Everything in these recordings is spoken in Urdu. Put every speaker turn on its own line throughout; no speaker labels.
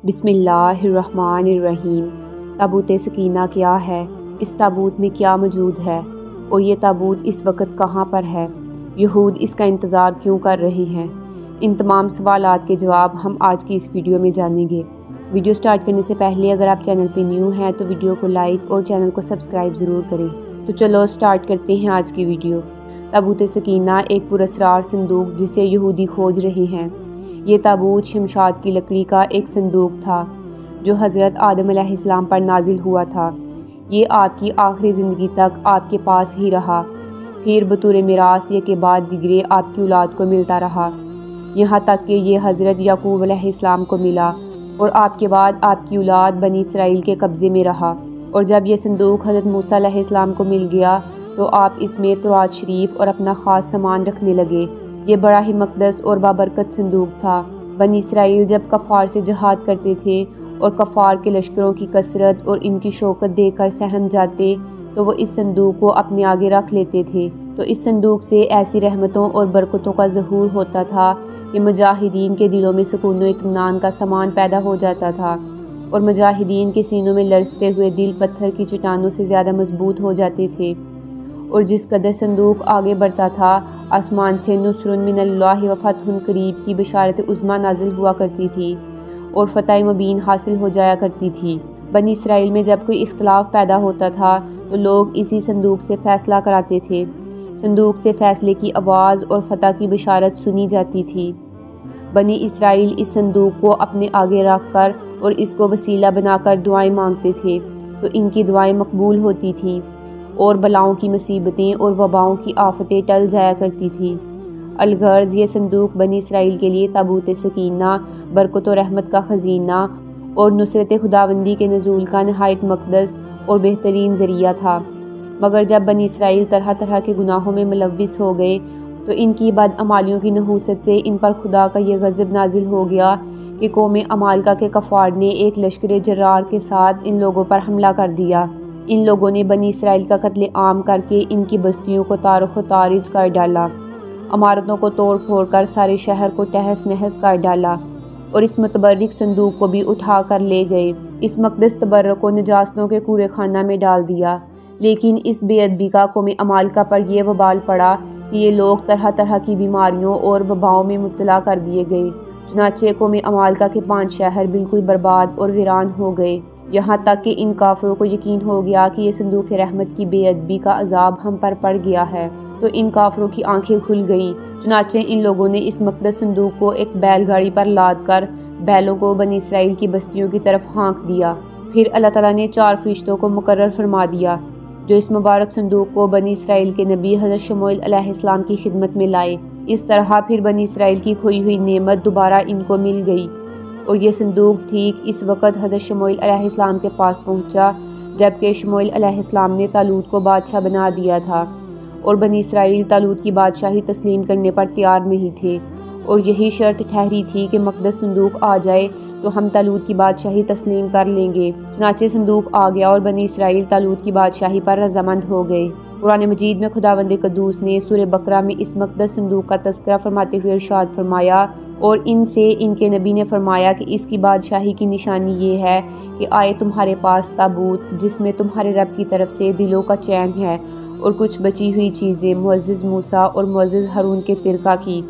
بسم اللہ الرحمن الرحیم۔ تابوت سکینہ کیا ہے؟ اس تابوت میں کیا موجود ہے؟ اور یہ تابوت اس وقت کہاں پر ہے؟ یہود اس کا انتظار کیوں کر رہے ہیں؟ ان تمام سوالات کے جواب ہم آج کی اس ویڈیو میں جانیں گے۔ ویڈیو سٹارٹ کرنے سے پہلے اگر آپ چینل پہ نیو ہیں تو ویڈیو کو لائک اور چینل کو سبسکرائب ضرور کریں۔ تو چلو سٹارٹ کرتے ہیں آج کی ویڈیو۔ تابوت سکینہ ایک پراسرار صندوق جسے یہودی کھوج رہے ہیں۔ یہ تابوت شمشاد کی لکڑی کا ایک صندوق تھا جو حضرت آدم علیہ السلام پر نازل ہوا تھا۔ یہ آپ کی آخری زندگی تک آپ کے پاس ہی رہا، پھر بطور میراث یہ کے بعد دیگرے آپ کی اولاد کو ملتا رہا، یہاں تک کہ یہ حضرت یعقوب علیہ السلام کو ملا اور آپ کے بعد آپ کی اولاد بنی اسرائیل کے قبضے میں رہا۔ اور جب یہ صندوق حضرت موسیٰ علیہ السلام کو مل گیا تو آپ اس میں تورات شریف اور اپنا خاص سامان رکھنے لگے۔ یہ بڑا ہی مقدس اور بابرکت صندوق تھا۔ بنی اسرائیل جب کفار سے جہاد کرتے تھے اور کفار کے لشکروں کی کثرت اور ان کی شوکت دیکھ کر سہم جاتے تو وہ اس صندوق کو اپنے آگے رکھ لیتے تھے، تو اس صندوق سے ایسی رحمتوں اور برکتوں کا ظہور ہوتا تھا کہ مجاہدین کے دلوں میں سکون و اطمینان کا سامان پیدا ہو جاتا تھا اور مجاہدین کے سینوں میں لرزتے ہوئے دل پتھر کی چٹانوں سے زیادہ مضبوط ہو جاتے تھے۔ اور جس قدر صندوق آگے بڑھتا تھا، آسمان سے نصر من اللہ و فتح قریب کی بشارت عظمیٰ نازل ہوا کرتی تھی اور فتح مبین حاصل ہو جایا کرتی تھی۔ بنی اسرائیل میں جب کوئی اختلاف پیدا ہوتا تھا تو لوگ اسی صندوق سے فیصلہ کراتے تھے۔ صندوق سے فیصلے کی آواز اور فتح کی بشارت سنی جاتی تھی۔ بنی اسرائیل اس صندوق کو اپنے آگے رکھ کر اور اس کو وسیلہ بنا کر دعائیں مانگتے تھے تو ان کی دعائیں مقبول ہوتی تھیں اور بلاؤں کی مصیبتیں اور وباؤں کی آفتیں ٹل جایا کرتی تھیں۔ الغرض یہ صندوق بنی اسرائیل کے لیے تابوت سکینہ، برکت و رحمت کا خزینہ اور نصرت خداوندی کے نزول کا نہایت مقدس اور بہترین ذریعہ تھا۔ مگر جب بنی اسرائیل طرح طرح کے گناہوں میں ملوث ہو گئے تو ان کی بدعمالیوں کی نحوست سے ان پر خدا کا یہ غضب نازل ہو گیا کہ قوم عمالقہ کے کفار نے ایک لشکر جرار کے ساتھ ان لوگوں پر حملہ کر دیا۔ ان لوگوں نے بنی اسرائیل کا قتل عام کر کے ان کی بستیوں کو تاریخ و تاریج کر ڈالا، عمارتوں کو توڑ پھوڑ کر سارے شہر کو تہس نہس کر ڈالا اور اس متبرک صندوق کو بھی اٹھا کر لے گئے۔ اس مقدس تبرک کو نجاستوں کے کوڑے خانہ میں ڈال دیا۔ لیکن اس بے ادبی کا قوم عمالقہ پر یہ وبال پڑا کہ یہ لوگ طرح طرح کی بیماریوں اور وباؤں میں مبتلا کر دیے گئے۔ چنانچہ قوم عمالقہ کے 5 شہر بالکل برباد اور ویران ہو گئے، یہاں تک کہ ان کافروں کو یقین ہو گیا کہ یہ صندوق رحمت کی بے ادبی کا عذاب ہم پر پڑ گیا ہے، تو ان کافروں کی آنکھیں کھل گئیں۔ چنانچہ ان لوگوں نے اس مقدس صندوق کو ایک بیل گاڑی پر لاد کر بیلوں کو بنی اسرائیل کی بستیوں کی طرف ہانک دیا۔ پھر اللہ تعالیٰ نے 4 فرشتوں کو مقرر فرما دیا جو اس مبارک صندوق کو بنی اسرائیل کے نبی حضرت شموئیل علیہ السلام کی خدمت میں لائے۔ اس طرح پھر بنی اسرائیل کی کھوئی ہوئی نعمت دوبارہ ان کو مل گئی اور یہ صندوق ٹھیک اس وقت حضرت شموئیل علیہ السلام کے پاس پہنچا جبکہ شموئیل علیہ السلام نے طالوت کو بادشاہ بنا دیا تھا اور بنی اسرائیل طالوت کی بادشاہی تسلیم کرنے پر تیار نہیں تھے، اور یہی شرط ٹھہری تھی کہ مقدس صندوق آ جائے تو ہم طالوت کی بادشاہی تسلیم کر لیں گے۔ چنانچہ صندوق آ گیا اور بنی اسرائیل طالوت کی بادشاہی پر رضامند ہو گئے۔ قرآن مجید میں خداوند قدوس نے سورہ بقرہ میں اس مقدس صندوق کا تذکرہ فرماتے ہوئے ارشاد فرمایا، اور ان سے ان کے نبی نے فرمایا کہ اس کی بادشاہی کی نشانی یہ ہے کہ آئے تمہارے پاس تابوت جس میں تمہارے رب کی طرف سے دلوں کا چین ہے اور کچھ بچی ہوئی چیزیں معزز موسیٰ اور معزز ہارون کے ترکہ کی،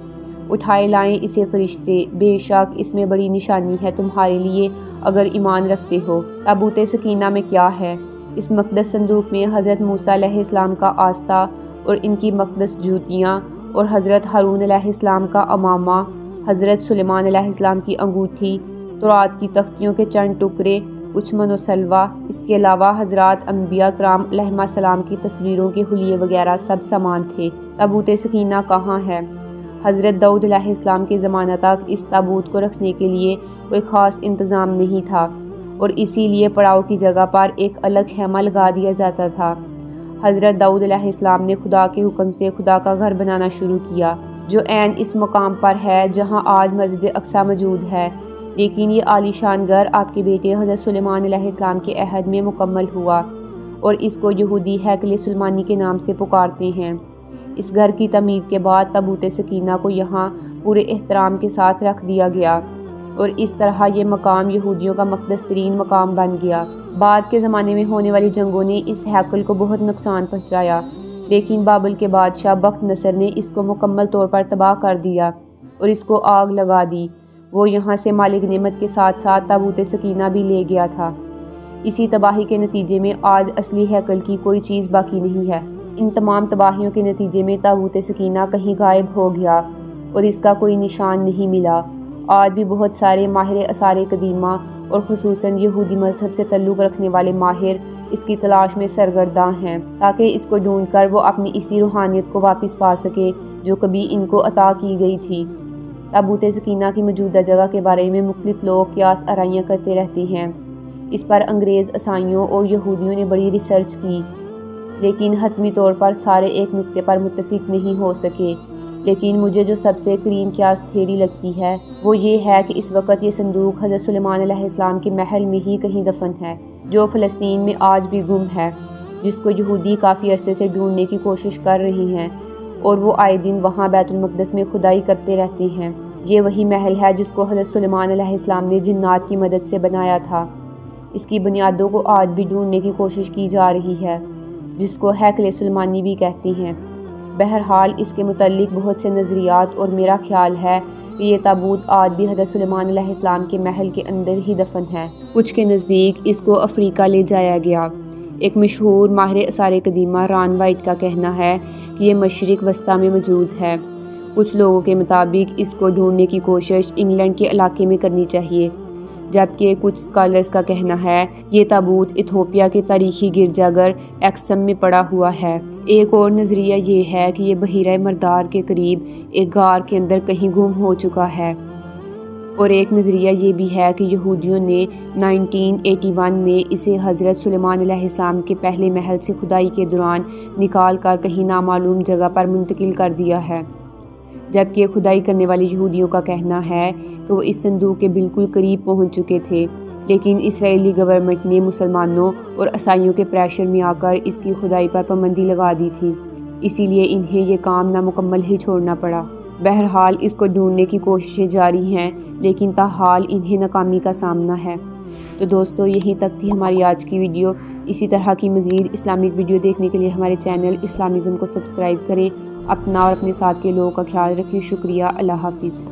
اٹھائے لائیں اسے فرشتے، بے شک اس میں بڑی نشانی ہے تمہارے لیے اگر ایمان رکھتے ہو۔ تابوت سکینہ میں کیا ہے؟ اس مقدس صندوق میں حضرت موسیٰ علیہ السلام کا عصا اور ان کی مقدس جوتیاں، اور حضرت ہارون علیہ السلام کا امامہ، حضرت سلیمان علیہ السلام کی انگوٹھی، تورات کی تختیوں کے چند ٹکڑے، کچھ من و سلوہ، اس کے علاوہ حضرات انبیاء کرام علیہم السلام کی تصویروں کے حلیے وغیرہ سب سامان تھے۔ تابوت سکینہ کہاں ہے؟ حضرت داؤد علیہ السلام کے زمانہ تک اس تابوت کو رکھنے کے لیے کوئی خاص انتظام نہیں تھا اور اسی لیے پڑاؤ کی جگہ پر ایک الگ خیمہ لگا دیا جاتا تھا۔ حضرت داؤد علیہ السلام نے خدا کے حکم سے خدا کا گھر بنانا شروع کیا جو عین اس مقام پر ہے جہاں آج مسجد اقصیٰ موجود ہے، لیکن یہ عالی شان گھر آپ کے بیٹے حضرت سلیمان علیہ السلام کے عہد میں مکمل ہوا اور اس کو یہودی ہیکل سلیمانی کے نام سے پکارتے ہیں۔ اس گھر کی تعمیر کے بعد تابوت سکینہ کو یہاں پورے احترام کے ساتھ رکھ دیا گیا۔ اور اس طرح یہ مقام یہودیوں کا مقدس ترین مقام بن گیا۔ بعد کے زمانے میں ہونے والی جنگوں نے اس ہیکل کو بہت نقصان پہنچایا، لیکن بابل کے بادشاہ بخت نصر نے اس کو مکمل طور پر تباہ کر دیا اور اس کو آگ لگا دی۔ وہ یہاں سے مالک نعمت کے ساتھ ساتھ تابوت سکینہ بھی لے گیا تھا۔ اسی تباہی کے نتیجے میں آج اصلی ہیکل کی کوئی چیز باقی نہیں ہے۔ ان تمام تباہیوں کے نتیجے میں تابوت سکینہ کہیں غائب ہو گیا اور اس کا کوئی نشان نہیں ملا۔ آج بھی بہت سارے ماہر آثار قدیمہ اور خصوصاً یہودی مذہب سے تعلق رکھنے والے ماہر اس کی تلاش میں سرگرداں ہیں تاکہ اس کو ڈھونڈ کر وہ اپنی اسی روحانیت کو واپس پا سکے جو کبھی ان کو عطا کی گئی تھی۔ تابوت سکینہ کی موجودہ جگہ کے بارے میں مختلف لوگ قیاس آرائیاں کرتے رہتے ہیں۔ اس پر انگریز عیسائیوں اور یہودیوں نے بڑی ریسرچ کی، لیکن حتمی طور پر سارے ایک نقطے پر متفق نہیں ہو سکے۔ لیکن مجھے جو سب سے قریب قیاس تھیوری لگتی ہے وہ یہ ہے کہ اس وقت یہ صندوق حضرت سلیمان علیہ السلام کے محل میں ہی کہیں دفن ہے، جو فلسطین میں آج بھی گم ہے، جس کو یہودی کافی عرصے سے ڈھونڈنے کی کوشش کر رہے ہیں، اور وہ آئے دن وہاں بیت المقدس میں کھدائی کرتے رہتے ہیں۔ یہ وہی محل ہے جس کو حضرت سلیمان علیہ السلام نے جنات کی مدد سے بنایا تھا۔ اس کی بنیادوں کو آج بھی ڈھونڈنے کی کوشش کی جا رہی ہے، جس کو ہیکل سلیمانی بھی کہتے ہیں۔ بہرحال اس کے متعلق بہت سے نظریات، اور میرا خیال ہے کہ یہ تابوت آج بھی حضرت سلیمان علیہ السلام کے محل کے اندر ہی دفن ہے۔ کچھ کے نزدیک اس کو افریقہ لے جایا گیا۔ ایک مشہور ماہر آثار قدیمہ ران وائٹ کا کہنا ہے کہ یہ مشرق وسطیٰ میں موجود ہے۔ کچھ لوگوں کے مطابق اس کو ڈھونڈنے کی کوشش انگلینڈ کے علاقے میں کرنی چاہیے، جبکہ کچھ اسکالرز کا کہنا ہے یہ تابوت ایتھوپیا کے تاریخی گرجا گھر ایکسم میں پڑا ہوا ہے۔ ایک اور نظریہ یہ ہے کہ یہ بحیرہ مردار کے قریب ایک غار کے اندر کہیں گم ہو چکا ہے، اور ایک نظریہ یہ بھی ہے کہ یہودیوں نے 1981 میں اسے حضرت سلیمان علیہ السلام کے پہلے محل سے کھدائی کے دوران نکال کر کہیں نامعلوم جگہ پر منتقل کر دیا ہے، جبکہ کھدائی کرنے والے یہودیوں کا کہنا ہے کہ وہ اس صندوق کے بالکل قریب پہنچ چکے تھے، لیکن اسرائیلی گورنمنٹ نے مسلمانوں اور عیسائیوں کے پریشر میں آ کر اس کی کھدائی پر پابندی لگا دی تھی، اسی لیے انہیں یہ کام نامکمل ہی چھوڑنا پڑا۔ بہرحال اس کو ڈھونڈنے کی کوششیں جاری ہیں، لیکن تاحال انہیں ناکامی کا سامنا ہے۔ تو دوستو، یہیں تک تھی ہماری آج کی ویڈیو۔ اسی طرح کی مزید اسلامک ویڈیو دیکھنے کے لیے ہمارے چینل اسلامزم کو سبسکرائب کریں۔ اپنا اور اپنے ساتھ کے لوگوں کا خیال رکھیں۔ شکریہ۔ اللہ حافظ۔